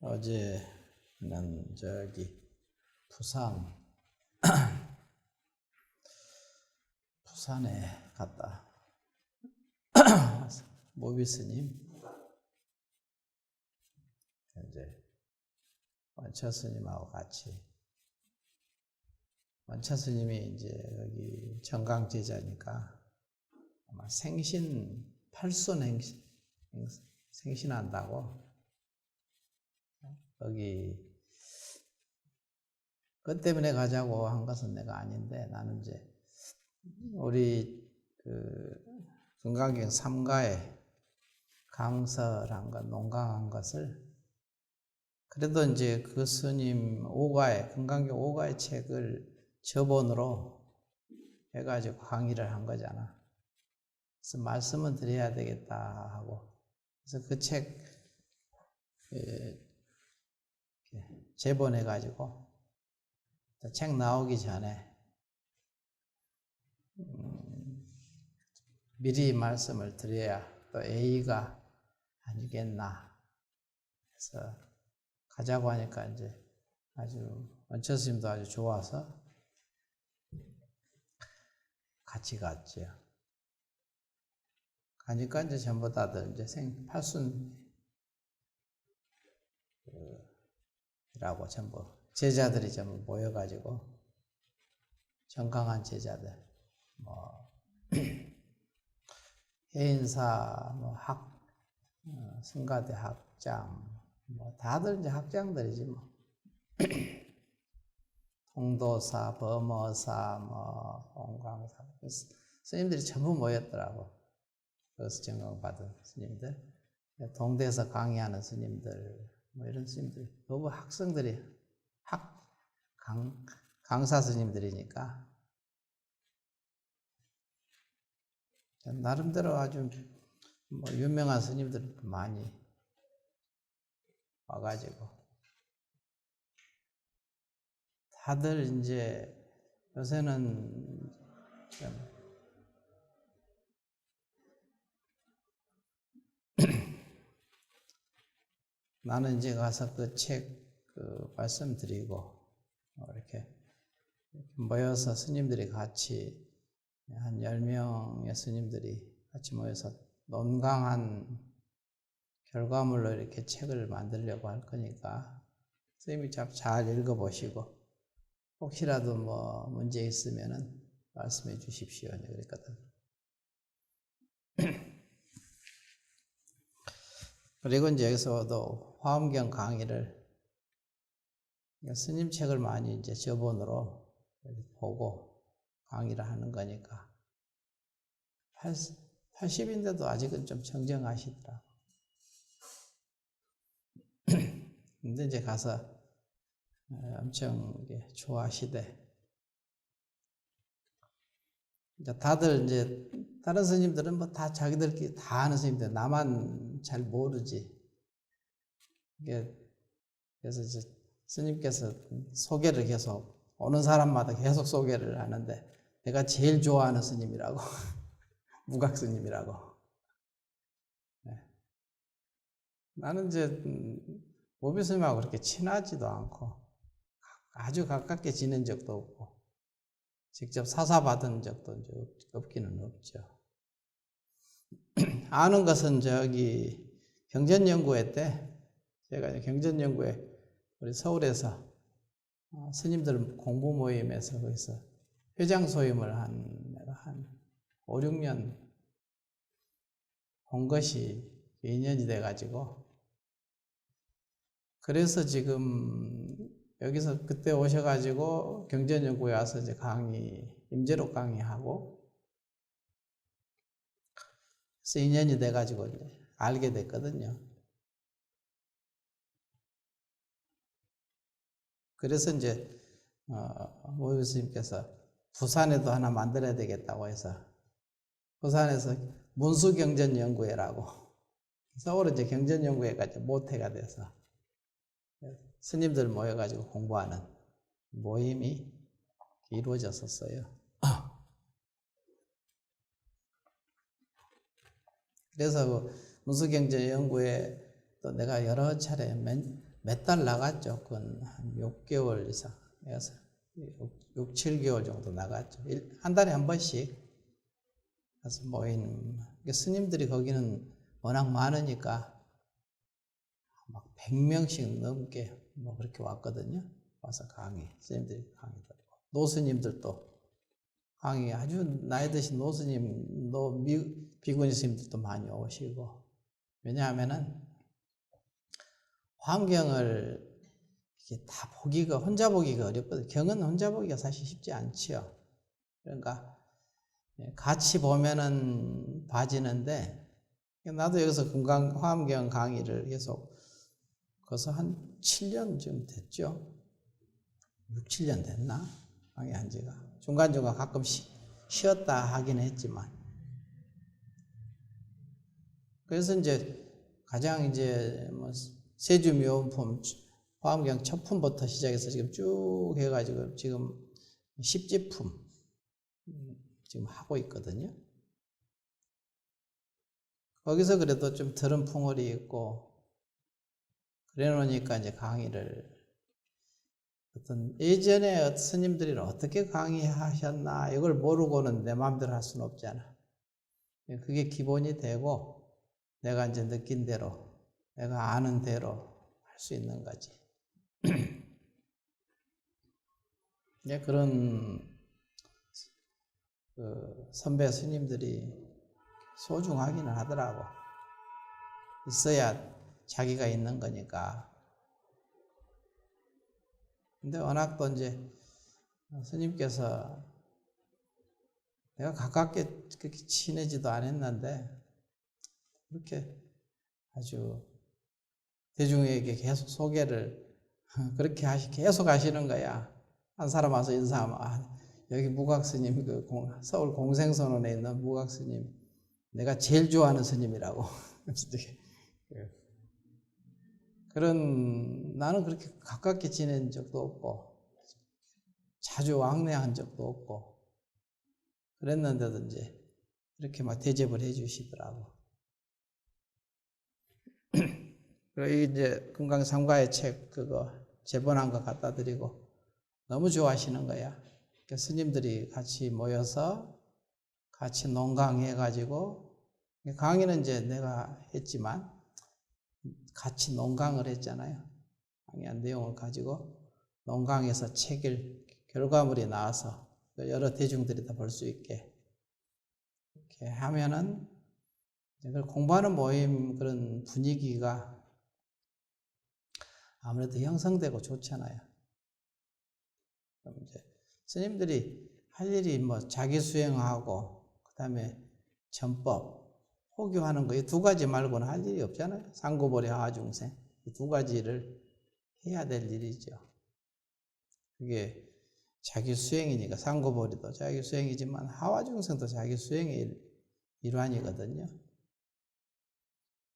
어제는 부산에 갔다. 모비 스님, 이제 원처 스님하고 같이. 원처 스님이 이제 여기 정강 제자니까 아마 팔순 생신한다고. 여기 그 때문에 가자고 한 것은 내가 아닌데, 나는 이제 우리 금강경 3가에 강설한 것, 농강한 것을, 그래도 이제 그 스님 5가에, 금강경 5가의 책을 저본으로 해가지고 강의를 한 거잖아. 그래서 말씀은 드려야 되겠다 하고, 그래서 그 책 재본해가지고 책 나오기 전에 미리 말씀을 드려야 또 A가 아니겠나. 그래서 가자고 하니까 이제 아주 원처 스님도 아주 좋아서 같이 갔죠. 가니까 이제 전부 다들 이제 팔순이라고 전부 제자들이 전부 모여가지고, 정강한 제자들, 해인사, 승가대 학장, 다들 이제 학장들이지 통도사, 범어사, 홍광사, 스님들이 전부 모였더라고. 그래서 정강받은 스님들, 동대에서 강의하는 스님들, 이런 스님들, 너무 학생들이, 강사 스님들이니까, 나름대로 아주 유명한 스님들 많이 와가지고, 다들 이제 요새는 나는 이제 가서 그 책 말씀드리고, 이렇게 모여서 스님들이 같이, 한 10명의 스님들이 같이 모여서 논강한 결과물로 이렇게 책을 만들려고 할 거니까, 스님이 잘 읽어보시고, 혹시라도 문제 있으면은 말씀해 주십시오. 그랬거든. 그리고 이제 여기서도 화엄경 강의를, 스님 책을 많이 이제 저본으로 보고 강의를 하는 거니까, 80인데도 아직은 좀 정정하시더라. 근데 이제 가서 엄청 좋아하시대. 이제 다들 이제 다른 스님들은 다 자기들끼리 다 아는 스님들, 나만 잘 모르지. 그래서 이제 스님께서 소개를 계속, 오는 사람마다 계속 소개를 하는데, 내가 제일 좋아하는 스님이라고, 무각 스님이라고. 네. 나는 이제 모비 스님하고 그렇게 친하지도 않고, 아주 가깝게 지낸 적도 없고, 직접 사사받은 적도 이제 없기는 없죠. 아는 것은 경전연구회 때, 제가 경전연구회 우리 서울에서 스님들 공부 모임에서 거기서 회장 소임을 내가 한 5, 6년 본 것이 인연이 돼가지고, 그래서 지금 여기서 그때 오셔가지고 경전연구회 와서 이제 임재록 강의하고, 그래서 인연이 돼가지고 이제 알게 됐거든요. 그래서 이제 모비 스님께서 부산에도 하나 만들어야 되겠다고 해서, 부산에서 문수경전연구회라고, 서울은 이제 경전연구회가 이제 모태가 돼서 스님들 모여가지고 공부하는 모임이 이루어졌었어요. 그래서 문수경전연구회 또 내가 여러 차례 몇 달 나갔죠. 그건 한 6개월 이상, 6, 7개월 정도 나갔죠. 한 달에 한 번씩 가서 모이는. 스님들이 거기는 워낙 많으니까 막 100명씩 넘게 뭐 그렇게 왔거든요. 와서 강의, 스님들이 강의 듣고. 노스님들도 강의, 아주 나이 드신 노스님, 비구니 스님들도 많이 오시고. 왜냐하면은 환경을 이렇게 다 혼자 보기가 어렵거든요. 경은 혼자 보기가 사실 쉽지 않지요. 그러니까 같이 보면은 봐지는데, 나도 여기서 화엄경 강의를 계속 거기서 한 7년쯤 됐죠. 6, 7년 됐나? 강의한 지가. 중간중간 가끔 쉬었다 하긴 했지만. 그래서 이제 가장 이제 뭐 세주묘원품 화엄경 첫 품부터 시작해서 지금 쭉 해가지고 지금 10지품 지금 하고 있거든요. 거기서 그래도 좀 들은 풍월이 있고, 그래 놓으니까 이제 강의를, 예전에 어떤 스님들이 어떻게 강의하셨나, 이걸 모르고는 내 마음대로 할 수는 없잖아. 그게 기본이 되고, 내가 이제 느낀 대로, 내가 아는 대로 할 수 있는 거지. 그런 선배 스님들이 소중하기는 하더라고. 있어야 자기가 있는 거니까. 근데 워낙 또 이제 스님께서 내가 가깝게 그렇게 친해지도 않았는데 그렇게 아주 대중에게 계속 소개를 그렇게 계속 하시는 거야. 한 사람 와서 인사하면, 여기 무각스님, 서울 공생선원에 있는 무각스님, 내가 제일 좋아하는 스님이라고. 나는 그렇게 가깝게 지낸 적도 없고, 자주 왕래한 적도 없고, 그랬는데도 이제 이렇게 막 대접을 해 주시더라고. 그리고 이제 금강삼가의 책 그거 제본한 거 갖다 드리고 너무 좋아하시는 거야. 그러니까 스님들이 같이 모여서 같이 논강해가지고, 강의는 이제 내가 했지만 같이 논강을 했잖아요. 강의한 내용을 가지고 논강에서 책을 결과물이 나와서 여러 대중들이 다 볼 수 있게 이렇게 하면은 공부하는 모임 그런 분위기가 아무래도 형성되고 좋잖아요. 그럼 이제 스님들이 할 일이 뭐 자기 수행하고 그다음에 전법, 호교하는 거 이 두 가지 말고는 할 일이 없잖아요. 상고보리 하중생 이 두 가지를 해야 될 일이죠. 그게 자기 수행이니까 상고보리도 자기 수행이지만 하와중생도 자기 수행의 일환이거든요.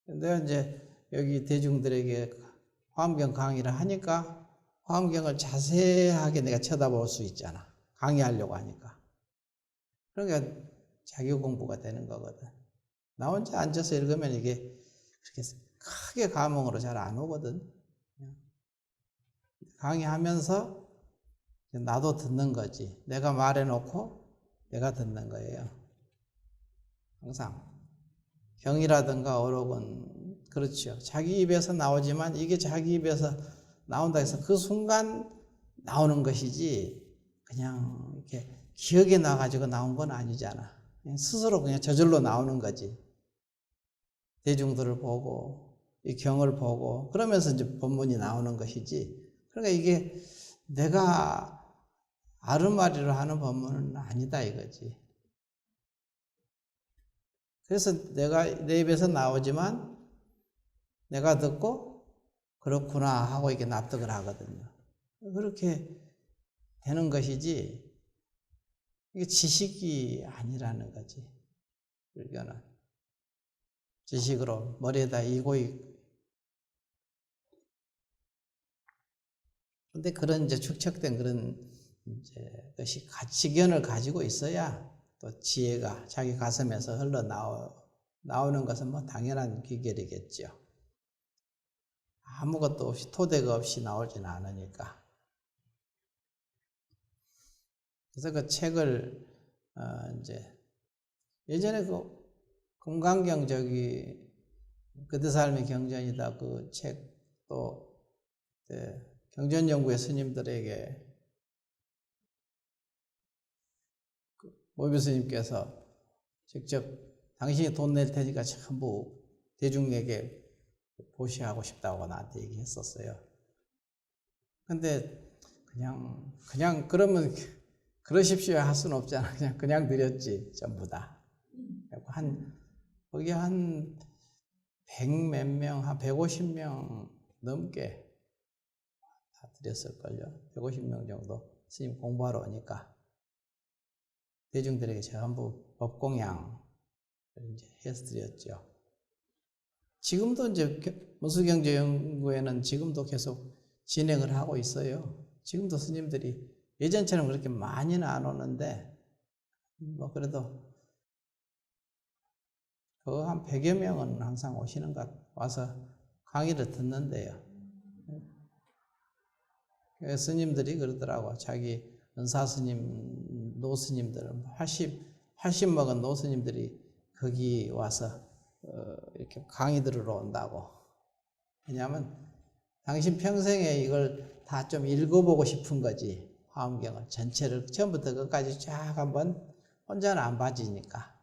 근데 이제 여기 대중들에게 화엄경 강의를 하니까 화엄경을 자세하게 내가 쳐다볼 수 있잖아. 강의하려고 하니까. 그러니까 자기 공부가 되는 거거든. 나 혼자 앉아서 읽으면 이게 그렇게 크게 감흥으로 잘 안 오거든. 강의하면서 나도 듣는 거지. 내가 말해놓고 내가 듣는 거예요. 항상. 경이라든가 어록은 그렇죠. 자기 입에서 나오지만 이게 자기 입에서 나온다 해서 그 순간 나오는 것이지 그냥 이렇게 기억에 나가지고 나온 건 아니잖아. 그냥 스스로 그냥 저절로 나오는 거지. 대중들을 보고 이 경을 보고 그러면서 이제 본문이 나오는 것이지. 그러니까 이게 내가 아르마리로 하는 본문은 아니다 이거지. 그래서 내가 내 입에서 나오지만 내가 듣고 그렇구나 하고 이게 납득을 하거든요. 그렇게 되는 것이지 이게 지식이 아니라는 거지. 불교는 지식으로 머리에다 이고 근데 그런 이제 축적된 그런 이제 것이 가치견을 가지고 있어야 또 지혜가 자기 가슴에서 흘러 나오는 것은 뭐 당연한 귀결이겠죠. 아무것도 없이 토대가 없이 나오지는 않으니까. 그래서 그 책을 이제 예전에 그 금강경 그대 삶의 경전이다 그 책도 경전연구회 스님들에게 모비 스님께서 직접 당신이 돈 낼 테니까 전부 대중에게 보시하고 싶다고 나한테 얘기했었어요. 근데 그냥 그러면 그러십시오 할 수는 없잖아. 그냥 드렸지 전부 다. 거기 한 100 몇 명, 한 150명 넘게 다 드렸을걸요. 150명 정도 스님 공부하러 오니까 대중들에게 전부 법공양을 이제 해서 드렸죠. 지금도 이제 문수경제연구회는 지금도 계속 진행을 하고 있어요. 지금도 스님들이 예전처럼 그렇게 많이는 안 오는데 뭐 그래도 한 100여 명은 항상 오시는 것 와서 강의를 듣는데요. 스님들이 그러더라고. 자기 은사스님, 노스님들 80 먹은 노스님들이 거기 와서 이렇게 강의 들으러 온다고. 왜냐하면 당신 평생에 이걸 다 좀 읽어보고 싶은 거지. 화엄경을 전체를 처음부터 끝까지 쫙 한번 혼자는 안 봐지니까.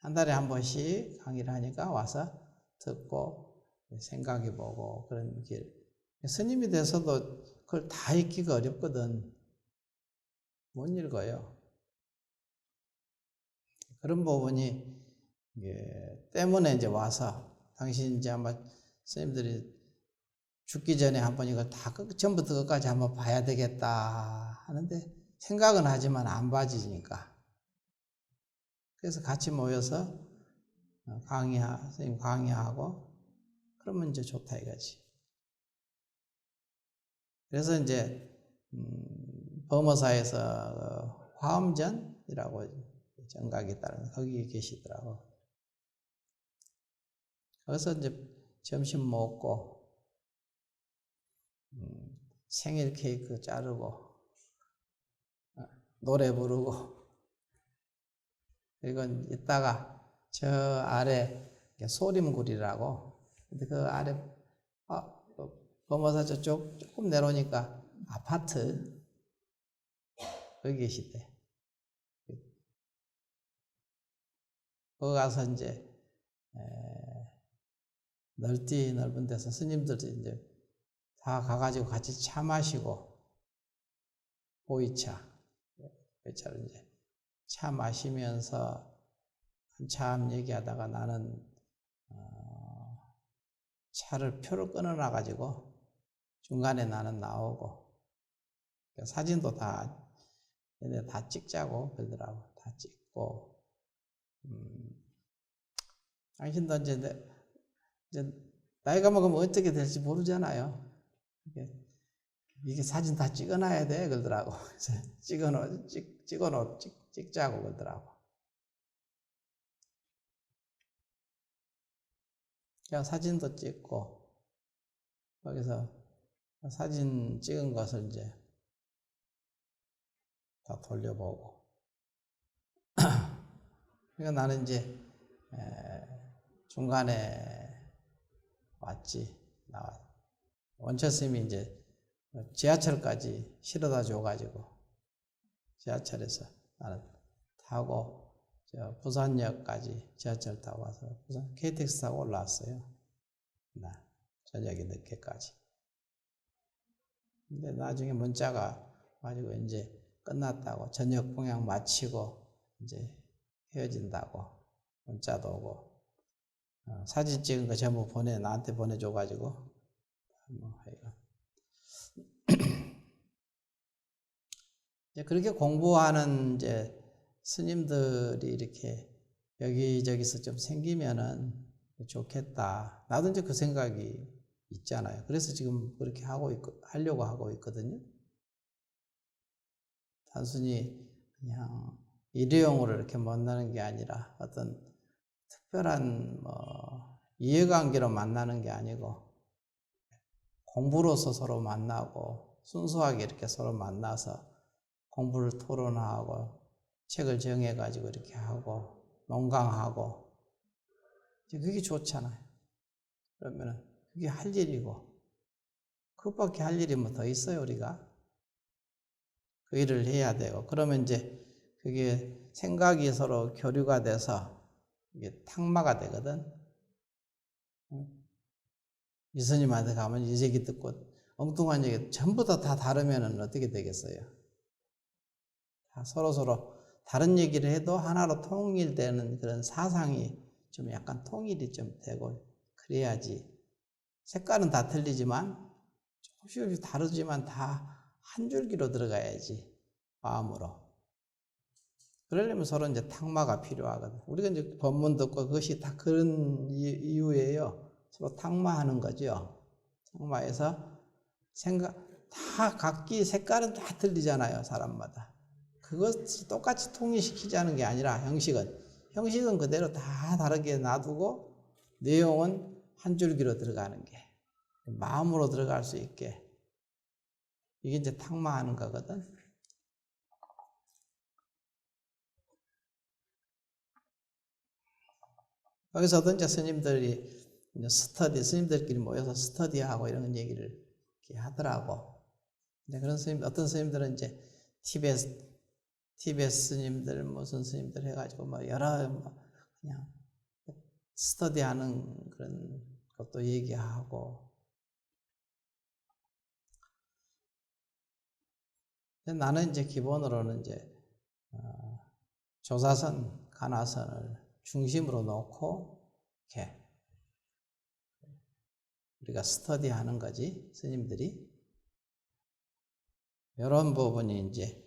한 달에 한 번씩 강의를 하니까 와서 듣고 생각해보고 그런 길. 스님이 돼서도 그걸 다 읽기가 어렵거든. 못 읽어요. 그런 부분이 때문에 이제 와서 당신 이제 아마 스님들이 죽기 전에 한번 이걸 다 처음부터 끝까지 한번 봐야 되겠다 하는데 생각은 하지만 안 봐지니까. 그래서 같이 모여서 선생님 강의하고 그러면 이제 좋다 이거지. 그래서 이제 범어사에서 화엄전이라고 정각이 따른 거기 계시더라고. 거기서 이제 점심 먹고 생일 케이크 자르고 노래 부르고 그리고 이따가 저 아래 소림굴이라고 근데 그 아래 범어사 저쪽 조금 내려오니까 아파트 거기 계시대. 거기 가서 이제 넓은 데서 스님들이 이제 다 가가지고 같이 차 마시고 보이차를 이제 차 마시면서 한참 얘기하다가 나는 차를 표를 끊어놔가지고 중간에 나는 나오고 사진도 다 얘네 다 찍자고 그러더라고. 다 찍고 당신도 이제 나이가 먹으면 어떻게 될지 모르잖아요. 이게 사진 다 찍어놔야 돼 그러더라고. 찍자고 그러더라고. 그냥 사진도 찍고 거기서 사진 찍은 것을 이제 다 돌려보고. 그러니까 나는 이제 중간에 왔지. 원처스님이 이제 지하철까지 실어다 줘가지고 지하철에서 나는 타고 부산역까지 지하철 타고 와서 부산 KTX 타고 올라왔어요. 나 저녁에 늦게까지. 근데 나중에 문자가 가지고 이제 끝났다고 저녁 공양 마치고 이제 헤어진다고 문자도 오고 사진 찍은 거 전부 나한테 보내줘가지고 이제 그렇게 공부하는 이제 스님들이 이렇게 여기저기서 좀 생기면은 좋겠다. 나도 이제 그 생각이 있잖아요. 그래서 지금 그렇게 하려고 하고 있거든요. 단순히 그냥 일회용으로 이렇게 만나는 게 아니라 어떤 특별한 이해관계로 만나는 게 아니고 공부로서 서로 만나고 순수하게 이렇게 서로 만나서 공부를 토론하고 책을 정해가지고 이렇게 하고 농강하고 그게 좋잖아요. 그러면은 그게 할 일이고 그것밖에 할 일이 뭐 더 있어요 우리가? 그 일을 해야 되고 그러면 이제 그게 생각이 서로 교류가 돼서 이게 탁마가 되거든. 이스님한테 가면 이 얘기 듣고 엉뚱한 얘기 전부 다 다르면은 어떻게 되겠어요? 다 서로 다른 얘기를 해도 하나로 통일되는 그런 사상이 좀 약간 통일이 좀 되고 그래야지. 색깔은 다 틀리지만 조금씩 다르지만 다 한 줄기로 들어가야지 마음으로. 그러려면 서로 이제 탁마가 필요하거든. 우리가 이제 법문 듣고 그것이 다 그런 이유예요. 서로 탁마하는 거죠. 탁마해서 생각 다 각기 색깔은 다 틀리잖아요 사람마다. 그것을 똑같이 통일시키자는 게 아니라 형식은 그대로 다 다르게 놔두고 내용은 한 줄기로 들어가는 게 마음으로 들어갈 수 있게 이게 이제 탁마하는 거거든. 거기서도 이제 스님들끼리 모여서 스터디하고 이런 얘기를 이렇게 하더라고. 이제 그런 어떤 스님들은 이제 티베트 스님들, 무슨 스님들 해가지고 뭐 여러 그냥 스터디하는 그런 것도 얘기하고. 나는 이제 기본으로는 이제 조사선, 가나선을 중심으로 놓고 이렇게 우리가 스터디하는 거지 스님들이. 이런 부분이 이제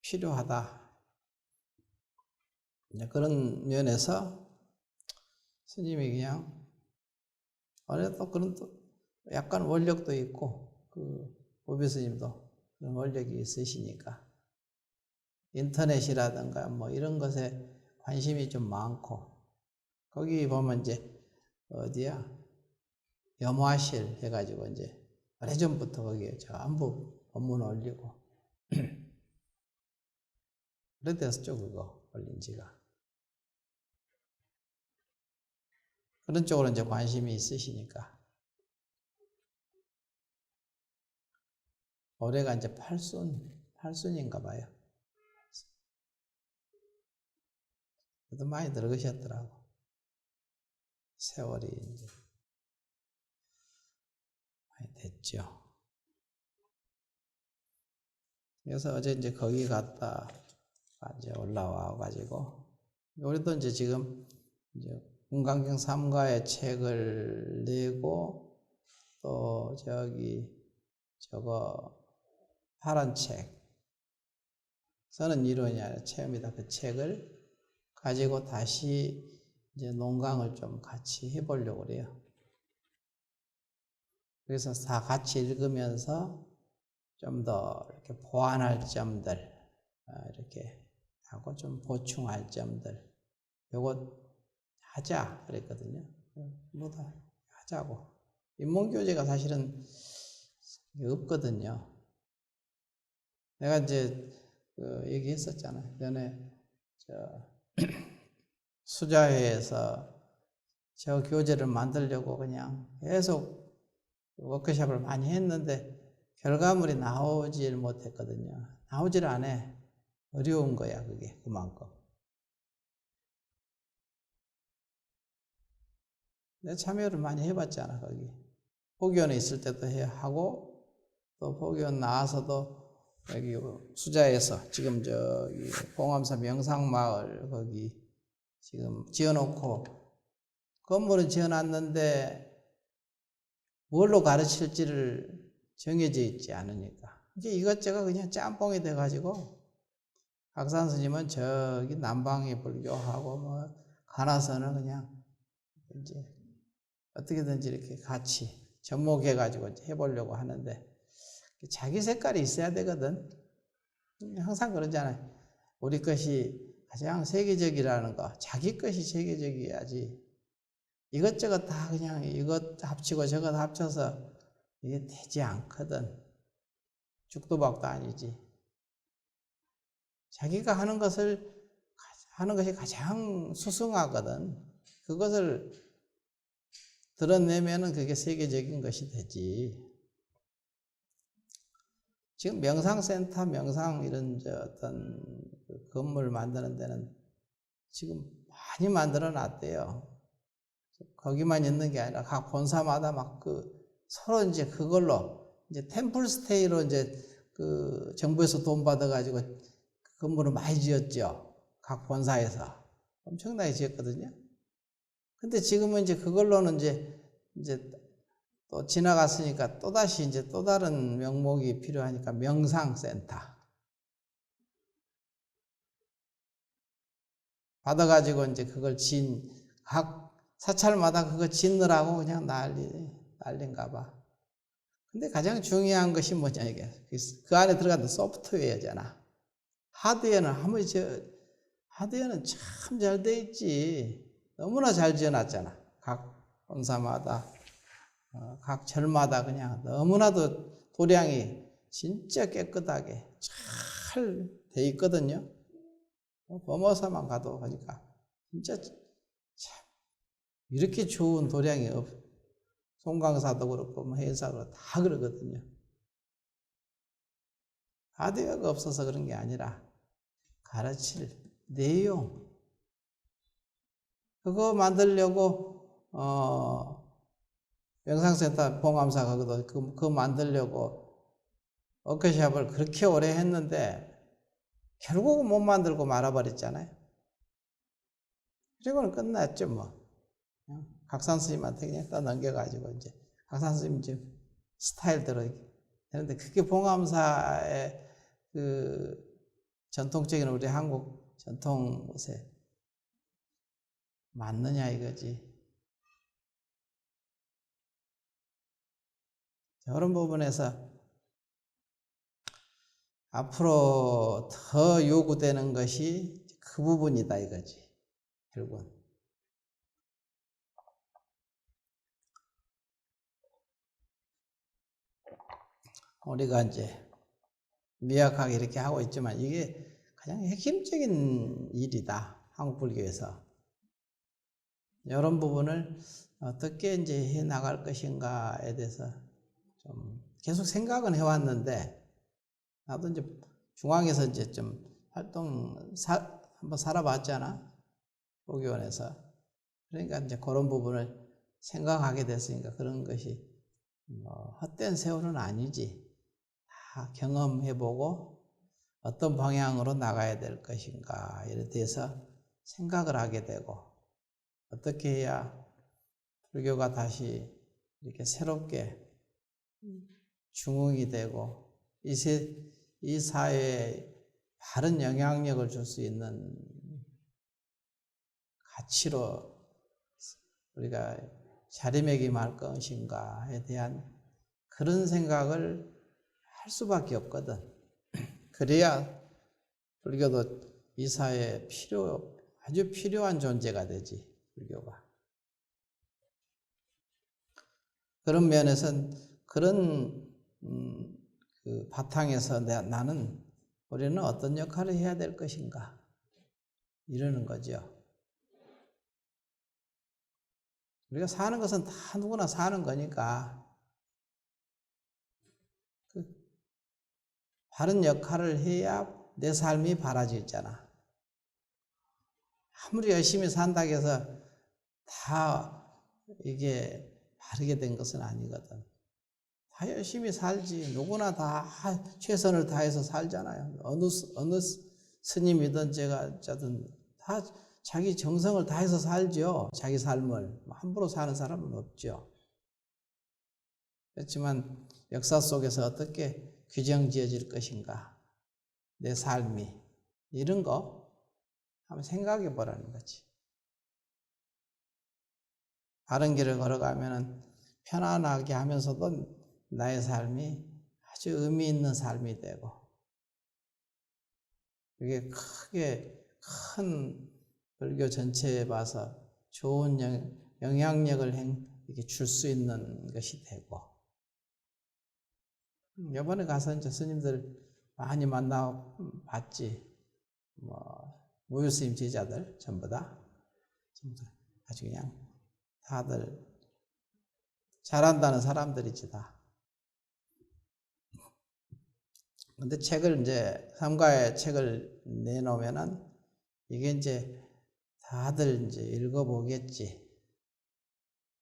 필요하다. 이제 그런 면에서 스님이 그냥 또 그런 또 약간 원력도 있고 보배 스님도 그런 원력이 있으시니까 인터넷이라든가 뭐 이런 것에 관심이 좀 많고 거기 보면 이제 어디야 염화실 해가지고 이제 오래전부터 거기에 전부 법문 올리고 오래됐었죠 그거 올린 지가. 그런 쪽으로 이제 관심이 있으시니까 올해가 이제 8순인가 봐요. 그래도 많이 늙으셨더라고. 세월이 이제 많이 됐죠. 그래서 어제 이제 거기 갔다 이제 올라와 가지고 우리도 이제 지금 이제 금강경 3가의 책을 내고 또 저거 파란 책 써는 이론이 아니라 체험이다. 그 책을 가지고 다시 이제 논강을 좀 같이 해보려고 그래요. 그래서 다 같이 읽으면서 좀 더 이렇게 보완할 점들 이렇게 하고 좀 보충할 점들 요거 하자 그랬거든요. 뭐다 하자고. 인문교재가 사실은 없거든요. 내가 이제 얘기했었잖아요. 전에 수자회에서 저 교재를 만들려고 그냥 계속 워크숍을 많이 했는데 결과물이 나오질 못했거든요. 나오질 않아. 어려운 거야 그게 그만큼. 내가 참여를 많이 해봤잖아 거기. 포교원에 있을 때도 하고 또 포교원 나와서도 여기 수자에서 지금 저기 봉암산 명상마을 거기 지금 지어놓고 건물은 지어놨는데 뭘로 가르칠지를 정해져 있지 않으니까 이제 이것저것 그냥 짬뽕이 돼가지고 박산 스님은 저기 남방에 불교하고 뭐 가나서는 그냥 이제 어떻게든지 이렇게 같이 접목해가지고 해보려고 하는데 자기 색깔이 있어야 되거든. 항상 그러잖아요. 우리 것이 가장 세계적이라는 거, 자기 것이 세계적이어야지 이것저것 다 그냥 이것 합치고 저것 합쳐서 이게 되지 않거든. 죽도 밥도 아니지. 자기가 하는 것이 가장 수승하거든. 그것을 드러내면은 그게 세계적인 것이 되지. 지금 명상센터, 명상 이런 어떤 건물 만드는 데는 지금 많이 만들어 놨대요. 거기만 있는 게 아니라 각 본사마다 막 서로 이제 그걸로 이제 템플스테이로 이제 정부에서 돈 받아가지고 건물을 많이 지었죠. 각 본사에서. 엄청나게 지었거든요. 근데 지금은 이제 그걸로는 이제 또 지나갔으니까 또다시 이제 또 다른 명목이 필요하니까 명상센터. 받아가지고 이제 그걸 각 사찰마다 그거 짓느라고 그냥 난린가 봐. 근데 가장 중요한 것이 뭐냐, 이게. 그 안에 들어가는 소프트웨어잖아. 하드웨어는 참 잘 돼 있지. 너무나 잘 지어놨잖아. 각 본사마다, 각 절마다 그냥 너무나도 도량이 진짜 깨끗하게 잘 돼 있거든요. 범어사만 가도 보니까 진짜 참 이렇게 좋은 도량이 송강사도 그렇고 해사도 다 그러거든요. 하드웨어가 없어서 그런 게 아니라 가르칠 내용, 그거 만들려고 명상센터 봉암사 거기도 그거 만들려고 워크숍을 그렇게 오래 했는데 결국은 못 만들고 말아버렸잖아요. 그리고는 끝났죠, 뭐. 각산 스님한테 그냥 딱 넘겨가지고 이제 각산 스님 이제 스타일대로 되는데, 그게 봉암사의 전통적인 우리 한국 전통 것에 맞느냐 이거지. 이런 부분에서 앞으로 더 요구되는 것이 그 부분이다 이거지, 결국은. 우리가 이제 미약하게 이렇게 하고 있지만 이게 가장 핵심적인 일이다, 한국 불교에서. 이런 부분을 어떻게 이제 해 나갈 것인가에 대해서 좀 계속 생각은 해왔는데, 나도 이제 중앙에서 이제 좀 한번 살아봤잖아, 보기원에서. 그러니까 이제 그런 부분을 생각하게 됐으니까 그런 것이 헛된 세월은 아니지. 다 경험해보고 어떤 방향으로 나가야 될 것인가에 대해서 생각을 하게 되고, 어떻게 해야 불교가 다시 이렇게 새롭게 중흥이 되고 이 사회에 바른 영향력을 줄 수 있는 가치로 우리가 자리매김할 것인가에 대한 그런 생각을 할 수밖에 없거든. 그래야 불교도 이 사회에 아주 필요한 존재가 되지, 불교가. 그런 면에서는 그런 그 바탕에서 우리는 어떤 역할을 해야 될 것인가, 이러는 거죠. 우리가 사는 것은 다 누구나 사는 거니까 바른 역할을 해야 내 삶이 바라지잖아. 아무리 열심히 산다고 해서 다 이게 바르게 된 것은 아니거든. 다 열심히 살지. 누구나 다 최선을 다해서 살잖아요. 어느 스님이든 저든 다 자기 정성을 다해서 살죠. 자기 삶을 함부로 사는 사람은 없죠. 그렇지만 역사 속에서 어떻게 규정 지어질 것인가, 내 삶이, 이런 거 한번 생각해 보라는 거지. 바른 길을 걸어가면 편안하게 하면서도 나의 삶이 아주 의미 있는 삶이 되고, 그게 큰 불교 전체에 봐서 좋은 영향력을 이렇게 줄 수 있는 것이 되고, 이번에 가서 이제 스님들 많이 만나 봤지. 무유 스님 제자들 전부 다 아주 그냥 다들 잘한다는 사람들이지 다. 근데 책을 이제 삼가의 책을 내놓으면은 이게 이제 다들 이제 읽어보겠지.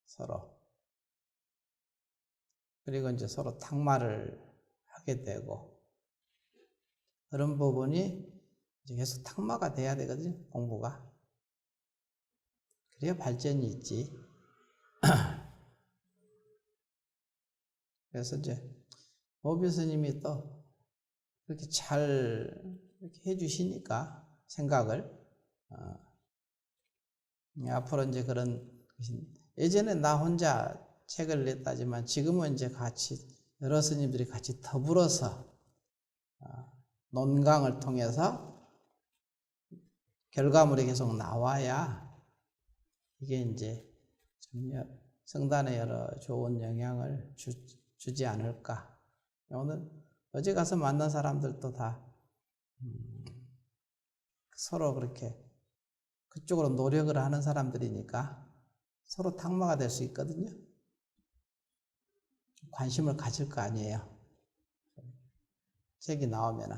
서로. 그리고 이제 서로 탁마를 하게 되고, 그런 부분이 이제 계속 탁마가 돼야 되거든요, 공부가. 그래야 발전이 있지. 그래서 이제 모비 스님이 또 그렇게 잘 이렇게 해주시니까 생각을 앞으로 이제 그런 예전에 나 혼자 책을 냈다지만 지금은 이제 같이 여러 스님들이 같이 더불어서 논강을 통해서 결과물이 계속 나와야 이게 이제 성단에 여러 좋은 영향을 주지 않을까. 오늘 어제 가서 만난 사람들도 다 서로 그렇게 그쪽으로 노력을 하는 사람들이니까 서로 탁마가 될 수 있거든요. 관심을 가질 거 아니에요. 책이 나오면은.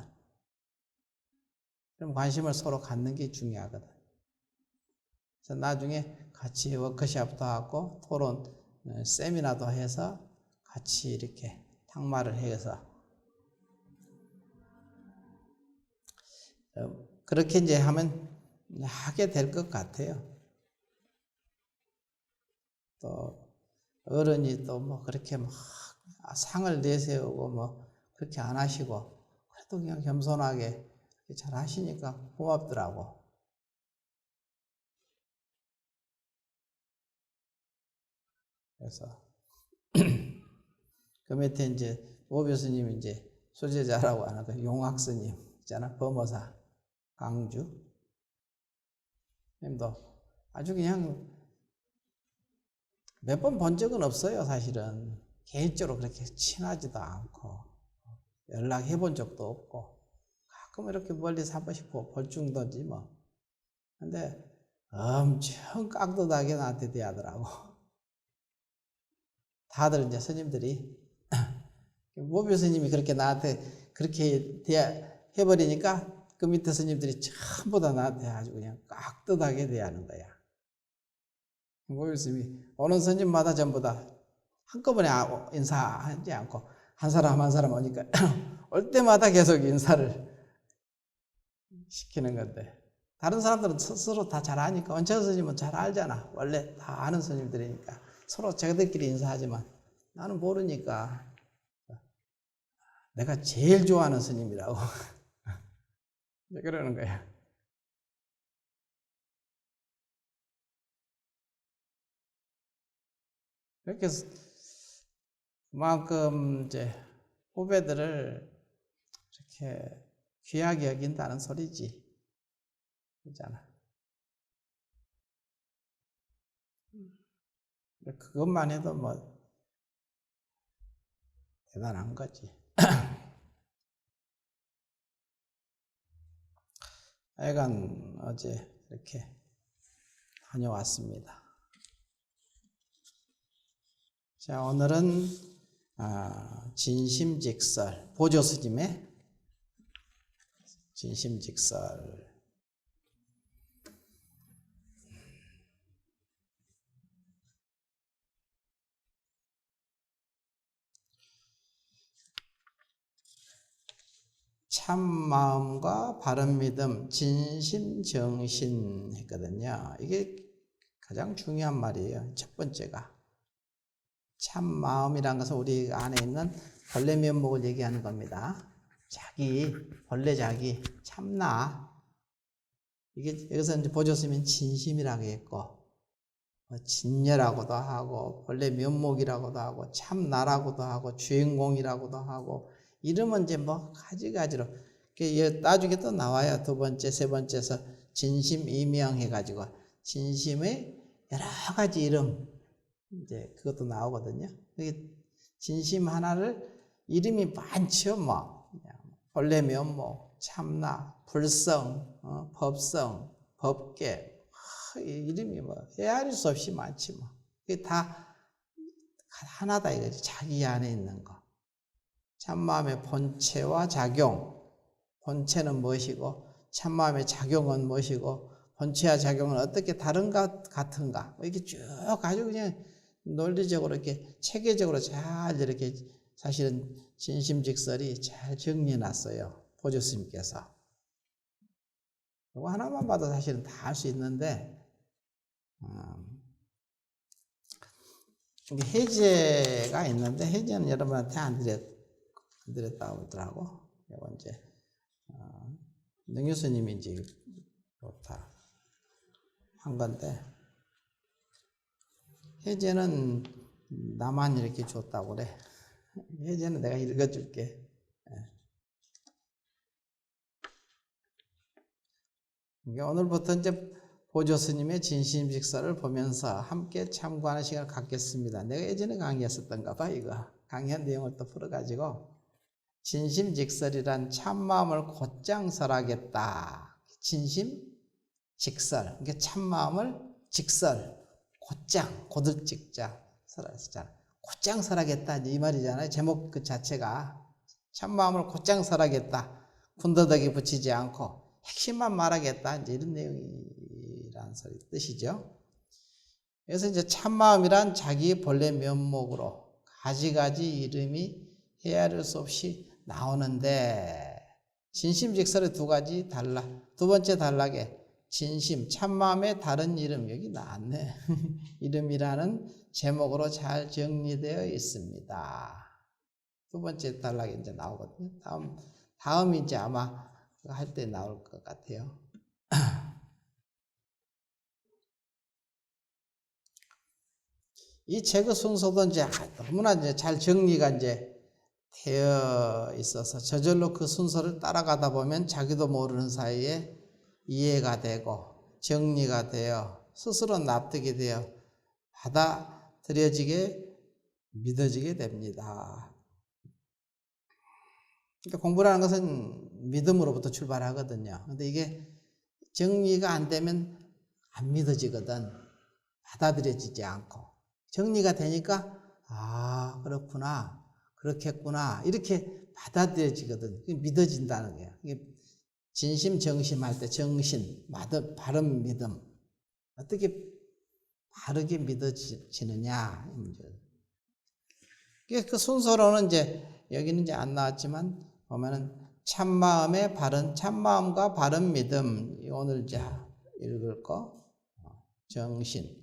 그럼 관심을 서로 갖는 게 중요하거든. 그래서 나중에 같이 워크숍도 하고 토론, 세미나도 해서 같이 이렇게 탁마를 해서 그렇게 이제 하면 하게 될 것 같아요. 또 어른이 또 뭐 그렇게 막 상을 내세우고 뭐 그렇게 안 하시고 그래도 그냥 겸손하게 잘 하시니까 고맙더라고. 그래서 그 밑에 이제 모비 스님이 이제 소제자라고 하는 그 용학 스님 있잖아, 범어사 강주 님도 아주 그냥 몇 번 본 적은 없어요. 사실은 개인적으로 그렇게 친하지도 않고 연락해 본 적도 없고 가끔 이렇게 멀리서 한 번씩 볼 정도지 뭐. 근데 엄청 깍듯하게 나한테 대하더라고. 다들 이제 스님들이 모비 스님이 그렇게 나한테 그렇게 대해버리니까 그 밑에 스님들이 전부 다 나한테 아주 그냥 깍듯하게 대하는 거야. 모비 스님이 오는 스님마다 전부 다 한꺼번에 인사하지 않고 한 사람 한 사람 오니까 올 때마다 계속 인사를 시키는 건데, 다른 사람들은 스스로 다 잘 아니까, 원체 스님은 잘 알잖아. 원래 다 아는 스님들이니까 서로 자기들끼리 인사하지만 나는 모르니까 내가 제일 좋아하는 스님이라고 그러는 거야. 이렇게 그만큼 이제 후배들을 이렇게 귀하게 여긴다는 소리지. 그렇잖아. 그것만 해도 뭐 대단한 거지. 하여간 어제 이렇게 다녀왔습니다. 자, 오늘은 진심직설, 보조스님의 진심직설. 참마음과 바른믿음, 진심정신 했거든요. 이게 가장 중요한 말이에요. 첫 번째가 참마음이란 것은 우리 안에 있는 본래 면목을 얘기하는 겁니다. 자기, 본래 자기, 참나. 이게 여기서 이제 보조스님은 진심이라고 했고, 진녀라고도 하고, 본래 면목이라고도 하고, 참나라고도 하고, 주인공이라고도 하고, 이름은 이제 뭐 가지가지로 나중에 또 나와요. 두 번째, 세 번째에서 진심 이명 해가지고 진심의 여러 가지 이름, 이제 그것도 나오거든요. 진심 하나를 이름이 많죠, 뭐. 본래면목, 참나, 불성, 법성, 법계, 이름이 뭐, 헤아릴 수 없이 많지, 뭐. 그게 다 하나다 이거지. 자기 안에 있는 거. 참마음의 본체와 작용. 본체는 무엇이고, 참마음의 작용은 무엇이고, 본체와 작용은 어떻게 다른가, 같은가. 이렇게 쭉 아주 그냥 논리적으로 이렇게 체계적으로 잘 이렇게 사실은 진심직설이 잘 정리해 놨어요. 보조 스님께서. 이거 하나만 봐도 사실은 다 할 수 있는데, 이게 해제가 있는데, 해제는 여러분한테 안 드렸다고 하더라고. 이거 이제, 능유스님이 이제 다 한 건데, 해제는 나만 이렇게 줬다고 그래. 해제는 내가 읽어줄게. 오늘부터 이제 보조 스님의 진심직설을 보면서 함께 참고하는 시간을 갖겠습니다. 내가 예전에 강의했었던가 봐, 이거. 강의한 내용을 또 풀어가지고. 진심직설이란 참마음을 곧장 설하겠다. 진심직설. 그러니까 참마음을 직설. 곧장, 곧을 찍자. 설하겠다. 곧장 설하겠다. 이 말이잖아요. 제목 그 자체가. 참마음을 곧장 설하겠다. 군더더기 붙이지 않고. 핵심만 말하겠다. 이제 이런 내용이라는 소리 뜻이죠. 그래서 이제 참마음이란 자기의 본래 면목으로 가지가지 이름이 헤아릴 수 없이 나오는데, 진심직설의 두 가지 달라. 두 번째 단락에 진심, 참마음의 다른 이름, 여기 나왔네. 이름이라는 제목으로 잘 정리되어 있습니다. 두 번째 단락에 이제 나오거든요. 다음이 이제 아마 할 때 나올 것 같아요. 이 책의 순서도 이제 너무나 이제 잘 정리가 이제 되어 있어서 저절로 그 순서를 따라가다 보면 자기도 모르는 사이에 이해가 되고 정리가 되어 스스로 납득이 되어 받아들여지게 믿어지게 됩니다. 그러니까 공부라는 것은 믿음으로부터 출발하거든요. 근데 이게 정리가 안 되면 안 믿어지거든. 받아들여지지 않고. 정리가 되니까, 아, 그렇구나. 그렇겠구나. 이렇게 받아들여지거든. 믿어진다는 거예요. 진심, 정심할 때 정신, 바른 믿음. 어떻게 바르게 믿어지느냐. 그 순서로는 이제, 여기는 이제 안 나왔지만, 보면은, 참마음과 바른 믿음. 오늘 이제 읽을 거. 정신.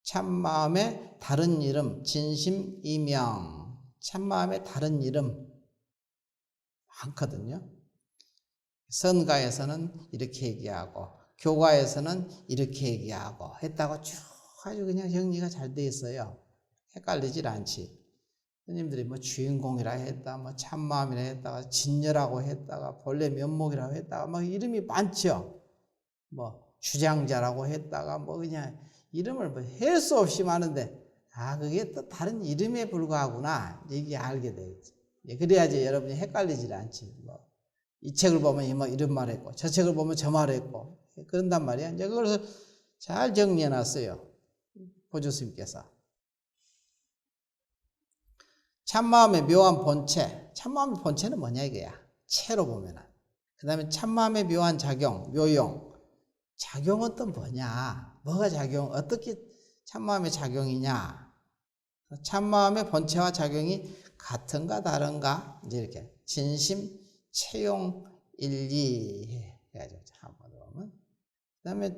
참마음의 다른 이름, 진심, 이명. 참마음의 다른 이름 많거든요. 선가에서는 이렇게 얘기하고 교가에서는 이렇게 얘기하고 했다고 쭉 아주 그냥 정리가 잘 돼 있어요. 헷갈리질 않지. 스님들이 뭐 주인공이라 했다, 뭐 참마음이라 했다가 진녀라고 했다가 본래 면목이라고 했다가 뭐 이름이 많죠. 뭐 주장자라고 했다가 뭐 그냥 이름을 뭐 할 수 없이 많은데, 아, 그게 또 다른 이름에 불과하구나. 이게 알게 되겠지. 그래야지 여러분이 헷갈리질 않지. 뭐, 이 책을 보면 뭐 이런 말 했고, 저 책을 보면 저 말 했고, 그런단 말이야. 이제 그걸 잘 정리해 놨어요. 보조스님께서. 참마음의 묘한 본체. 참마음의 본체는 뭐냐, 이거야. 체로 보면은. 그 다음에 참마음의 묘한 작용, 묘용. 작용은 또 뭐냐? 뭐가 작용? 어떻게 참마음의 작용이냐? 참마음의 본체와 작용이 같은가 다른가? 이제 이렇게 진심, 체용, 일리 해가지고 한번 보면. 그다음에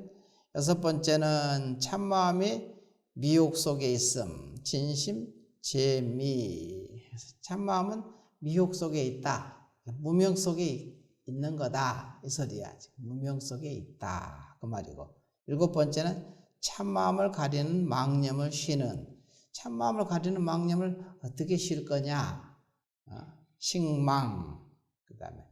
여섯 번째는 참마음이 미혹 속에 있음, 진심, 재미. 참마음은 미혹 속에 있다, 무명 속에 있는 거다 이 소리야. 무명 속에 있다 그 말이고. 일곱 번째는 참마음을 가리는 망념을 쉬는. 참마음을 가리는 망념을 어떻게 쉴 거냐? 식망. 그 다음에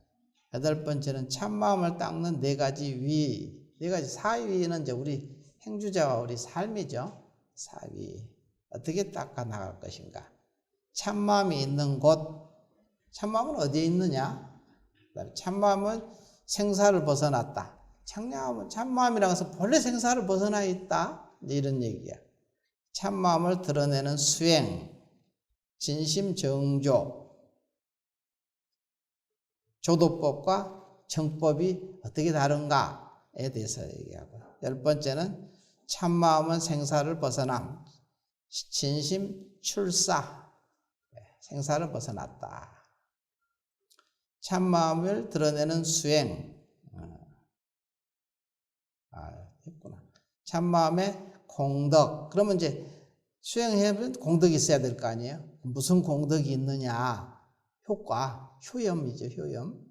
여덟 번째는 참마음을 닦는 네 가지 위. 네 가지 사위는 이제 우리 행주자와 우리 삶이죠. 사위. 어떻게 닦아 나갈 것인가? 참마음이 있는 곳, 참마음은 어디에 있느냐? 참마음은 생사를 벗어났다. 참마음이라고 해서 본래 생사를 벗어나 있다. 이런 얘기야. 참마음을 드러내는 수행, 진심정조, 조도법과 정법이 어떻게 다른가에 대해서 얘기하고, 10번째는 참마음은 생사를 벗어남, 진심출사, 생사를 벗어났다. 참마음을 드러내는 수행, 했구나. 참마음의 공덕. 그러면 이제 수행하면 공덕이 있어야 될 거 아니에요? 무슨 공덕이 있느냐? 효과, 효염이죠, 효염.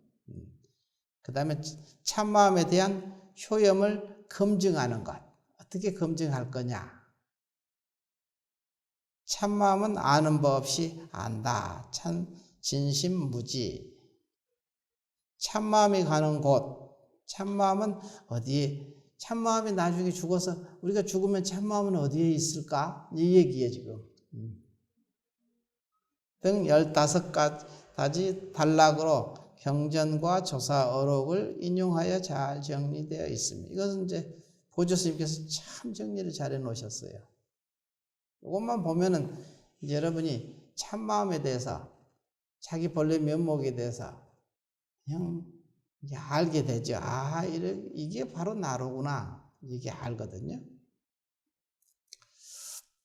그 다음에 참마음에 대한 효염을 검증하는 것. 어떻게 검증할 거냐? 참마음은 아는 법 없이 안다. 진심무지. 참마음이 가는 곳. 참마음은 어디에? 참마음이 나중에 죽어서 우리가 죽으면 참마음은 어디에 있을까? 이 얘기예요, 지금. 등 15가지 단락으로 경전과 조사 어록을 인용하여 잘 정리되어 있습니다. 이것은 이제 보조 스님께서 참 정리를 잘 해놓으셨어요. 이것만 보면은 이제 여러분이 참마음에 대해서, 자기 본래 면목에 대해서 그냥 이제 알게 되죠. 이게 바로 나로구나. 이게 알거든요.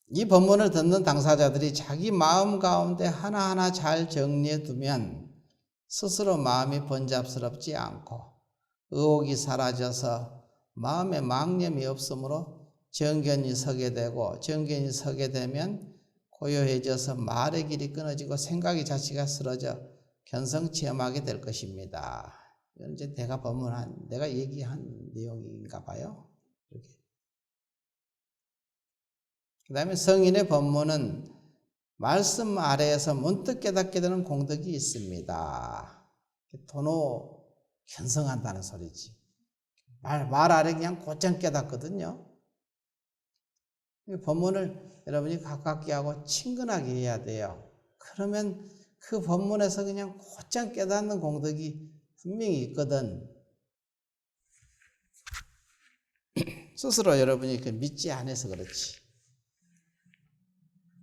이 법문을 듣는 당사자들이 자기 마음 가운데 하나하나 잘 정리해 두면 스스로 마음이 번잡스럽지 않고 의혹이 사라져서 마음에 망념이 없으므로 정견이 서게 되고, 정견이 서게 되면 고요해져서 말의 길이 끊어지고 생각의 자체가 쓰러져 견성체험하게 될 것입니다. 이건 이제 내가 얘기한 내용인가 봐요. 이렇게. 그 다음에 성인의 법문은 말씀 아래에서 문득 깨닫게 되는 공덕이 있습니다. 도노 견성한다는 소리지. 말 아래 그냥 곧장 깨닫거든요. 법문을 여러분이 가깝게 하고 친근하게 해야 돼요. 그러면 그 법문에서 그냥 곧장 깨닫는 공덕이 분명히 있거든. 스스로 여러분이 믿지 않아서 그렇지.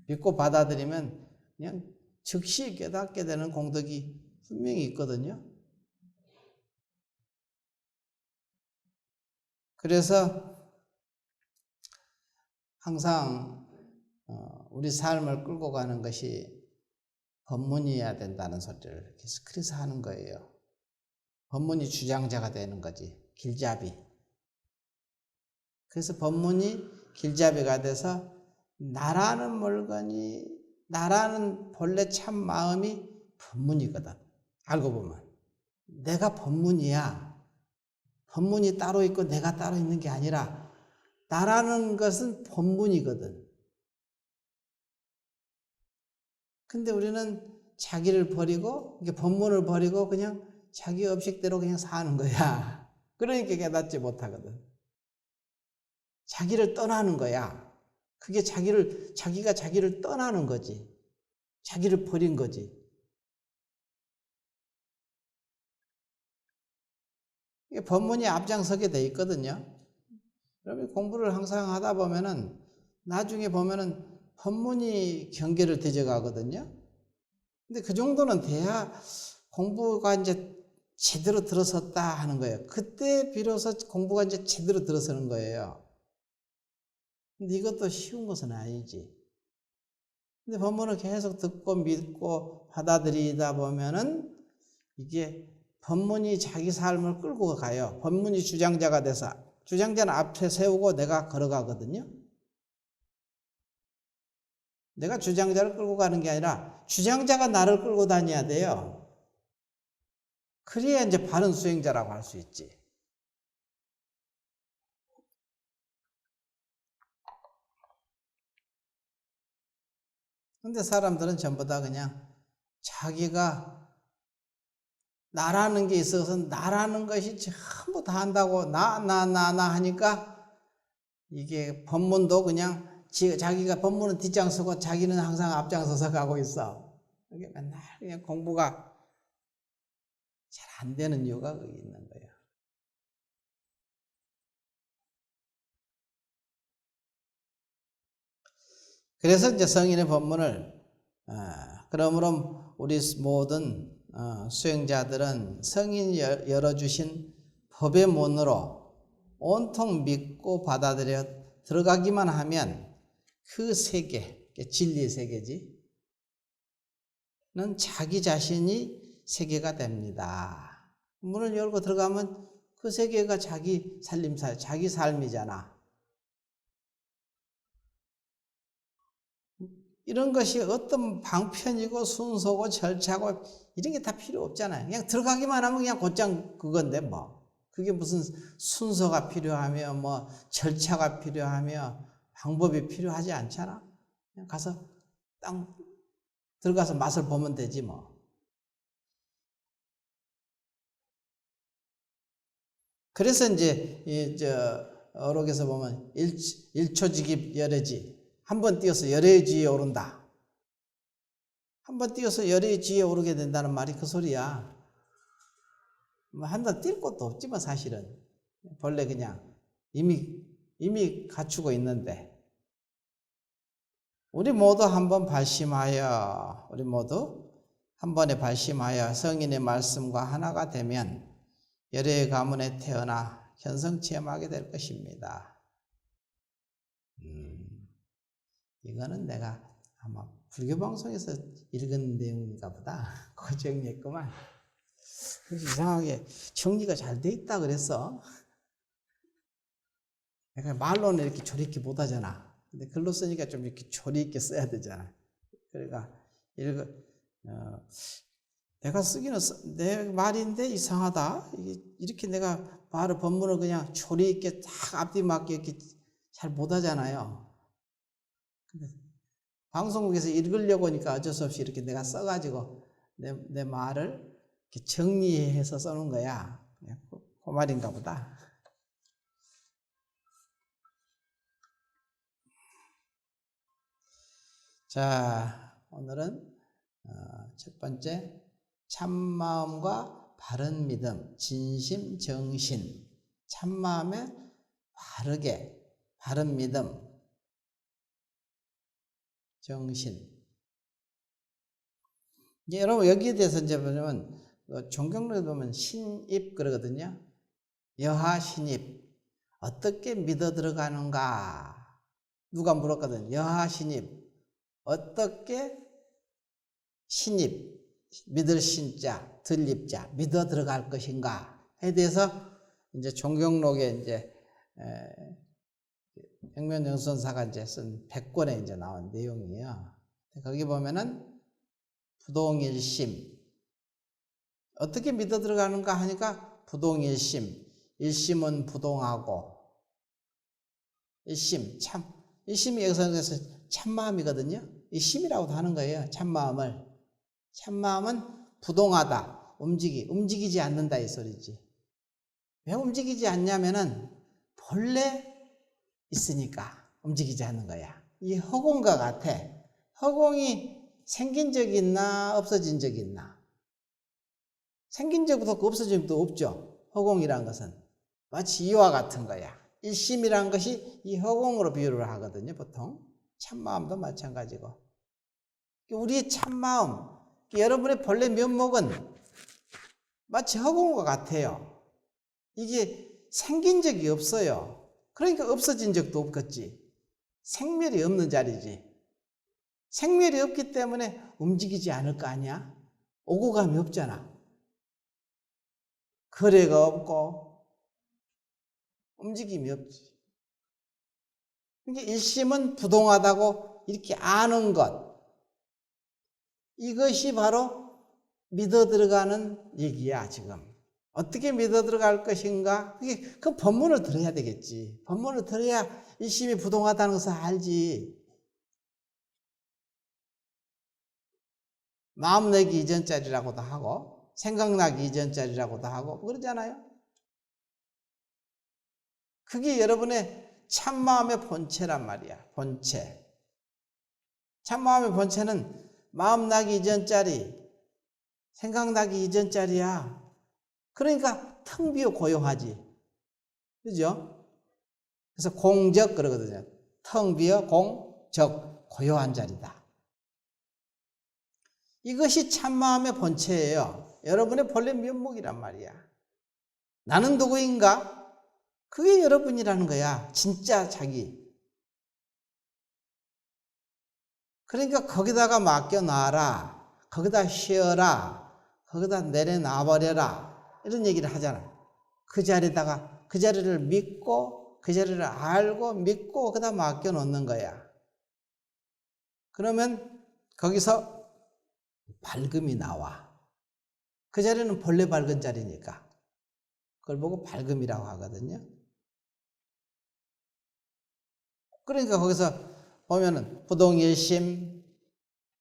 믿고 받아들이면 그냥 즉시 깨닫게 되는 공덕이 분명히 있거든요. 그래서 항상 우리 삶을 끌고 가는 것이 법문이어야 된다는 소리를 그래서 하는 거예요. 법문이 주장자가 되는 거지. 길잡이. 그래서 법문이 길잡이가 돼서 나라는 물건이, 나라는 본래 참 마음이 법문이거든. 알고 보면 내가 법문이야. 법문이 따로 있고 내가 따로 있는 게 아니라 나라는 것은 법문이거든. 근데 우리는 자기를 버리고, 이게 법문을 버리고 그냥 자기 업식대로 그냥 사는 거야. 그러니까 깨닫지 못하거든. 자기를 떠나는 거야. 그게 자기가 자기를 떠나는 거지. 자기를 버린 거지. 이게 법문이 앞장서게 돼 있거든요. 여러분 공부를 항상 하다 보면은 나중에 보면은 법문이 경계를 대적하거든요. 근데 그 정도는 돼야 공부가 이제 제대로 들어섰다 하는 거예요. 그때 비로소 공부가 이제 제대로 들어서는 거예요. 근데 이것도 쉬운 것은 아니지. 근데 법문을 계속 듣고 믿고 받아들이다 보면은 이게 법문이 자기 삶을 끌고 가요. 법문이 주장자가 돼서, 주장자는 앞에 세우고 내가 걸어가거든요. 내가 주장자를 끌고 가는 게 아니라 주장자가 나를 끌고 다녀야 돼요. 그래야 이제 바른 수행자라고 할 수 있지. 근데 사람들은 전부 다 그냥 자기가 나라는 게 있어서 나라는 것이 전부 다 한다고 나 하니까 이게 법문도 그냥 자기가 법문은 뒷장 서고 자기는 항상 앞장 서서 가고 있어. 이게 맨날 그냥 공부가 잘 안 되는 이유가 거기 있는 거예요. 그래서 이제 성인의 법문을 그러므로 우리 모든 수행자들은 성인이 열어주신 법의 문으로 온통 믿고 받아들여 들어가기만 하면 그 세계, 진리의 세계지, 는 자기 자신이 세계가 됩니다. 문을 열고 들어가면 그 세계가 자기 살림살, 자기 삶이잖아. 이런 것이 어떤 방편이고 순서고 절차고 이런 게 다 필요 없잖아요. 그냥 들어가기만 하면 그냥 곧장 그건데 뭐. 그게 무슨 순서가 필요하며 뭐 절차가 필요하며 방법이 필요하지 않잖아. 그냥 가서 딱 들어가서 맛을 보면 되지 뭐. 그래서 이제 어록에서 보면 일초직입 열애지. 한 번 뛰어서 열애의 지위에 오른다. 한 번 뛰어서 열애의 지위에 오르게 된다는 말이 그 소리야. 뭐 한 번 뛸 것도 없지만 사실은. 본래 그냥 이미 갖추고 있는데. 우리 모두 한번 발심하여, 우리 모두 한 번에 발심하여 성인의 말씀과 하나가 되면 열애의 가문에 태어나 현성체험하게 될 것입니다. 이거는 내가 아마 불교 방송에서 읽은 내용인가 보다. 그거 정리했구만. 이상하게 정리가 잘 돼 있다 그랬어. 내가 말로는 이렇게 조리 있게 못 하잖아. 근데 글로 쓰니까 좀 이렇게 조리 있게 써야 되잖아. 그러니까 내가 쓰기는 내 말인데 이상하다. 이렇게 내가 말을 법문을 그냥 조리 있게 딱 앞뒤 맞게 이렇게 잘 못 하잖아요. 근데 방송국에서 읽으려고 하니까 어쩔 수 없이 이렇게 내가 써가지고 내 말을 이렇게 정리해서 써놓은 거야. 그 말인가 보다. 자, 오늘은 첫 번째 참마음과 바른 믿음, 진심, 정신. 참마음에 바른 믿음, 정신. 이제 여러분 여기에 대해서 이제 보면 종경록에 보면 신입 그러거든요. 여하 신입. 어떻게 믿어 들어가는가? 누가 물었거든. 여하 신입. 어떻게 신입, 믿을 신자, 들립자, 믿어 들어갈 것인가에 대해서 이제 종경록에 이제 백면영선사가 이제 쓴 100권에 이제 나온 내용이에요. 거기 보면은 부동일심. 어떻게 믿어 들어가는가 하니까 부동일심. 일심은 부동하고, 일심이 여기서 참마음이거든요. 이 심이라고도 하는 거예요. 참마음을. 참마음은 부동하다. 움직이지 않는다 이 소리지. 왜 움직이지 않냐면은 본래 있으니까 움직이지 않는 거야. 이 허공과 같아. 허공이 생긴 적이 있나 없어진 적이 있나? 생긴 적도 없고 없어진 적도 없죠. 허공이란 것은. 마치 이와 같은 거야. 일심이란 것이 이 허공으로 비유를 하거든요. 보통. 참마음도 마찬가지고. 우리의 참마음, 여러분의 본래 면목은 마치 허공과 같아요. 이게 생긴 적이 없어요. 그러니까 없어진 적도 없겠지. 생멸이 없는 자리지. 생멸이 없기 때문에 움직이지 않을 거 아니야? 오고 감이 없잖아. 거래가 없고 움직임이 없지. 그러니까 일심은 부동하다고 이렇게 아는 것. 이것이 바로 믿어 들어가는 얘기야, 지금. 어떻게 믿어 들어갈 것인가? 그 법문을 들어야 되겠지. 법문을 들어야 일심이 부동하다는 것을 알지. 마음 내기 이전짜리라고도 하고, 생각나기 이전짜리라고도 하고, 그러잖아요. 그게 여러분의 참마음의 본체란 말이야. 본체. 참마음의 본체는 마음 나기 이전짜리, 생각나기 이전짜리야. 그러니까 텅 비어 고요하지. 그죠? 그래서 공적 그러거든요. 텅 비어 공적, 고요한 자리다. 이것이 참마음의 본체예요. 여러분의 본래 면목이란 말이야. 나는 누구인가? 그게 여러분이라는 거야. 진짜 자기. 그러니까 거기다가 맡겨놔라. 거기다 쉬어라. 거기다 내려놔버려라. 이런 얘기를 하잖아. 그 자리에다가 그 자리를 믿고 그 자리를 알고 믿고 거기다 맡겨놓는 거야. 그러면 거기서 밝음이 나와. 그 자리는 본래 밝은 자리니까. 그걸 보고 밝음이라고 하거든요. 그러니까 거기서 보면은 부동일심,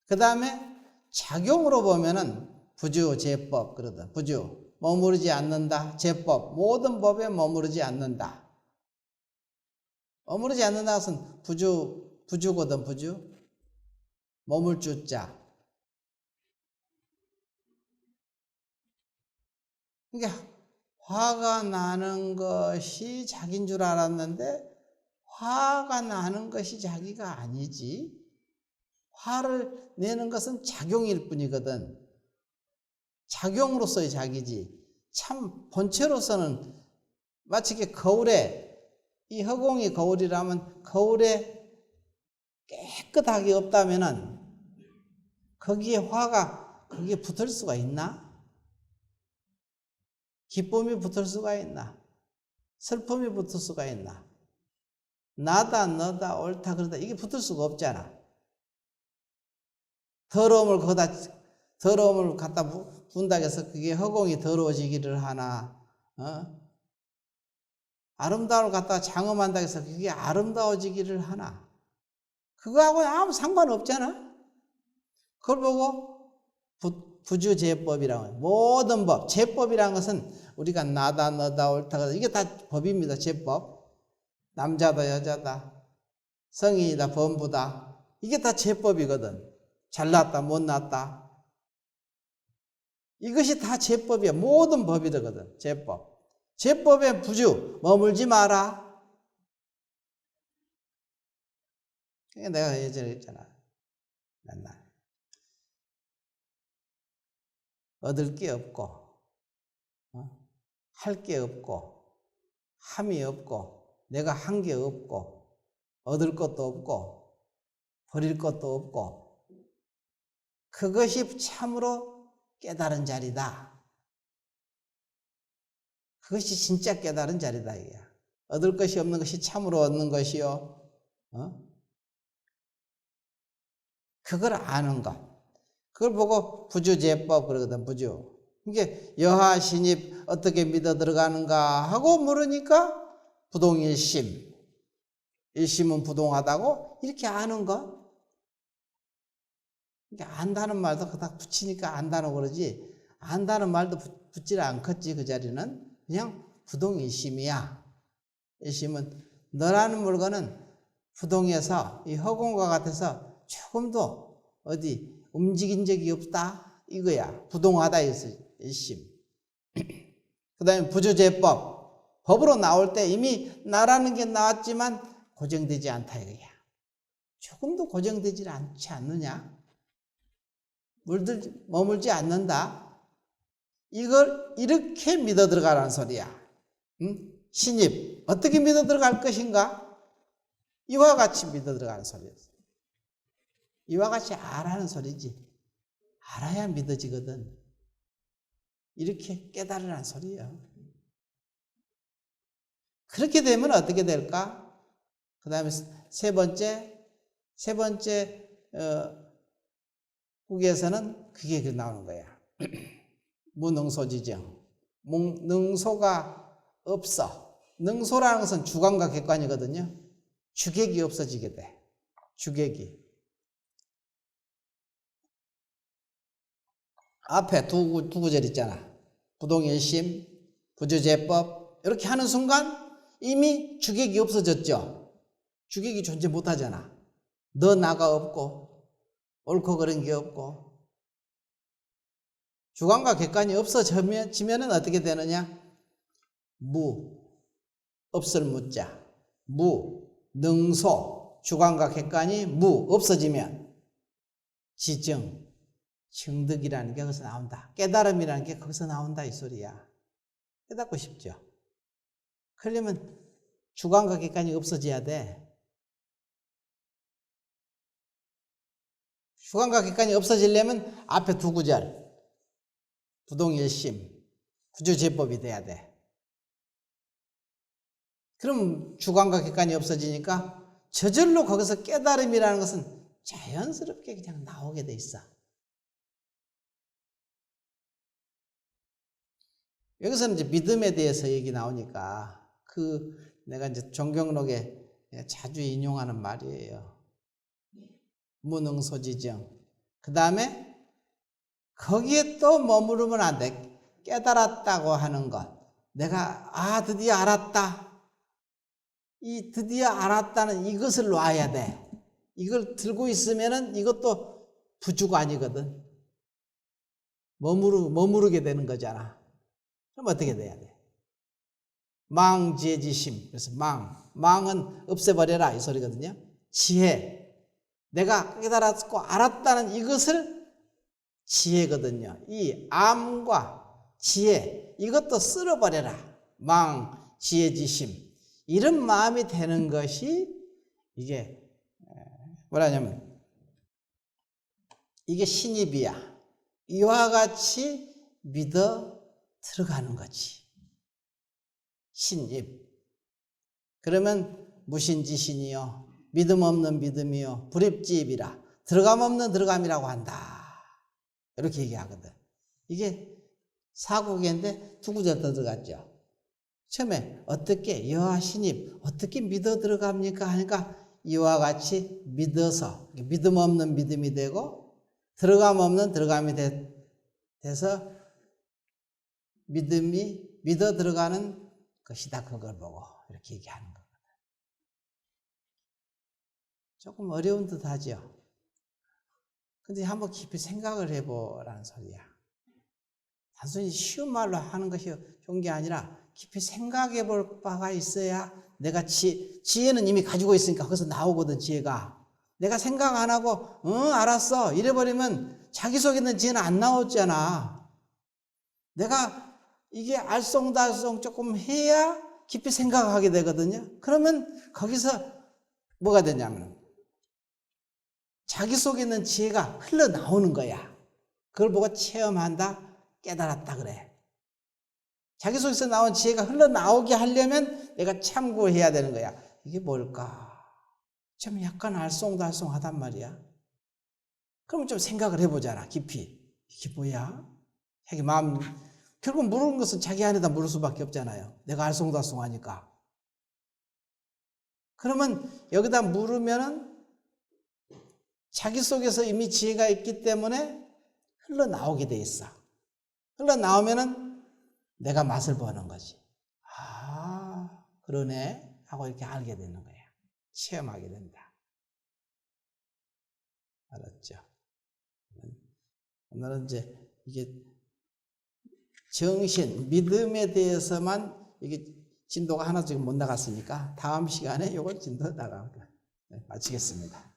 그 다음에 작용으로 보면은 부주, 제법 그러다. 부주, 머무르지 않는다. 제법, 모든 법에 머무르지 않는다. 머무르지 않는다 것은 부주거든, 부주. 머물 주자. 그러니까 화가 나는 것이 자기인 줄 알았는데 화가 나는 것이 자기가 아니지. 화를 내는 것은 작용일 뿐이거든. 작용으로서의 자기지. 참 본체로서는 마치 거울에, 이 허공이 거울이라면 거울에 깨끗하게 없다면은 거기에 화가 거기에 붙을 수가 있나? 기쁨이 붙을 수가 있나? 슬픔이 붙을 수가 있나? 나다 너다 옳다 그러다 이게 붙을 수가 없잖아. 더러움을 갖다 분다고 해서 그게 허공이 더러워지기를 하나? 아름다움을 갖다가 장엄한다고 해서 그게 아름다워지기를 하나? 그거하고 아무 상관없잖아. 그걸 보고 부주제법이라고 해요. 모든 법, 제법이라는 것은 우리가 나다 너다 옳다 그러다 이게 다 법입니다. 제법. 남자다 여자다 성인이다 범부다 이게 다 제법이거든. 잘났다 못났다 이것이 다 제법이야. 모든 법이거든. 제법. 제법의 부주 머물지 마라. 그러니까 내가 예전에 했잖아. 맨날 얻을 게 없고 할 게 없고 함이 없고 내가 한 게 없고 얻을 것도 없고 버릴 것도 없고 그것이 참으로 깨달은 자리다. 그것이 진짜 깨달은 자리다 이거야. 얻을 것이 없는 것이 참으로 얻는 것이요. 그걸 아는 것. 그걸 보고 부주제법 그러거든. 부주. 이게 여하 신입 어떻게 믿어 들어가는가 하고 물으니까 부동일심. 일심은 부동하다고 이렇게 아는 것. 그러니까 안다는 말도 그닥 붙이니까 안다는 그러지 안다는 말도 붙질 않겠지. 그 자리는 그냥 부동일심이야. 일심은 너라는 물건은 부동에서 이 허공과 같아서 조금도 어디 움직인 적이 없다 이거야. 부동하다 이것이 일심. 그 다음에 부주제법. 법으로 나올 때 이미 나라는 게 나왔지만 고정되지 않다 이거야. 조금도 고정되지 않지 않느냐? 머물지 않는다. 이걸 이렇게 믿어 들어가라는 소리야. 신입 어떻게 믿어 들어갈 것인가? 이와 같이 믿어 들어가는 소리였어. 이와 같이 알아는 소리지. 알아야 믿어지거든. 이렇게 깨달으라는 소리예요. 그렇게 되면 어떻게 될까? 그 다음에 세 번째 국에서는 그게 나오는 거야. 무능소지정. 능소가 없어. 능소라는 것은 주관과 객관이거든요. 주객이 없어지게 돼. 주객이. 앞에 두 구절 있잖아. 부동일심, 부주제법 이렇게 하는 순간 이미 주객이 없어졌죠. 주객이 존재 못하잖아. 너 나가 없고 옳고 그른 게 없고. 주관과 객관이 없어지면은 어떻게 되느냐? 없을 무자, 능소, 주관과 객관이 없어지면 지정, 증득이라는 게 거기서 나온다. 깨달음이라는 게 거기서 나온다 이 소리야. 깨닫고 싶죠? 그러려면 주관과 객관이 없어져야 돼. 주관과 객관이 없어지려면 앞에 두 구절, 부동일심, 구조제법이 돼야 돼. 그럼 주관과 객관이 없어지니까 저절로 거기서 깨달음이라는 것은 자연스럽게 그냥 나오게 돼 있어. 여기서는 이제 믿음에 대해서 얘기 나오니까 내가 이제 종경록에 자주 인용하는 말이에요. 무능소지정. 그 다음에 거기에 또 머무르면 안 돼. 깨달았다고 하는 것. 내가 드디어 알았다. 이 드디어 알았다는 이것을 놔야 돼. 이걸 들고 있으면은 이것도 부주가 아니거든. 머무르게 되는 거잖아. 그럼 어떻게 돼야 돼? 망지혜지심. 그래서 망은 없애버려라 이 소리거든요. 지혜. 내가 깨달았고 알았다는 이것을 지혜거든요. 이 암과 지혜 이것도 쓸어버려라. 지혜지심. 이런 마음이 되는 것이 이게 뭐라냐면 이게 신입이야. 이와 같이 믿어 들어가는 거지. 신입. 그러면 무신지신이요. 믿음 없는 믿음이요. 불입지입이라. 들어감 없는 들어감이라고 한다. 이렇게 얘기하거든. 이게 사국인데 두 구절 더 들어갔죠. 처음에 어떻게 여하 신입 어떻게 믿어 들어갑니까 하니까 이와 같이 믿어서 믿음 없는 믿음이 되고 들어감 없는 들어감이 돼서 믿음이 믿어 들어가는 것이다. 그걸 보고 이렇게 얘기하는 거거든. 조금 어려운 듯 하죠. 근데 한번 깊이 생각을 해보라는 소리야. 단순히 쉬운 말로 하는 것이 좋은 게 아니라 깊이 생각해 볼 바가 있어야 내가 지혜는 이미 가지고 있으니까 거기서 나오거든. 지혜가 내가 생각 안 하고 알았어 이래버리면 자기 속에 있는 지혜는 안 나오잖아. 내가 이게 알쏭달쏭 조금 해야 깊이 생각하게 되거든요. 그러면 거기서 뭐가 되냐면 자기 속에 있는 지혜가 흘러나오는 거야. 그걸 보고 체험한다, 깨달았다 그래. 자기 속에서 나온 지혜가 흘러나오게 하려면 내가 참고해야 되는 거야. 이게 뭘까? 좀 약간 알쏭달쏭하단 말이야. 그럼 좀 생각을 해보잖아. 깊이. 이게 뭐야? 자기 마음 결국 물은 것은 자기 안에다 물을 수밖에 없잖아요. 내가 알쏭달쏭하니까. 그러면 여기다 물으면은 자기 속에서 이미 지혜가 있기 때문에 흘러나오게 돼 있어. 흘러나오면은 내가 맛을 보는 거지. 그러네 하고 이렇게 알게 되는 거야. 체험하게 된다. 알았죠? 오늘은 이제 이게 정신, 믿음에 대해서만 이게 진도가 하나 지금 못 나갔으니까 다음 시간에 이걸 진도 나가고 마치겠습니다.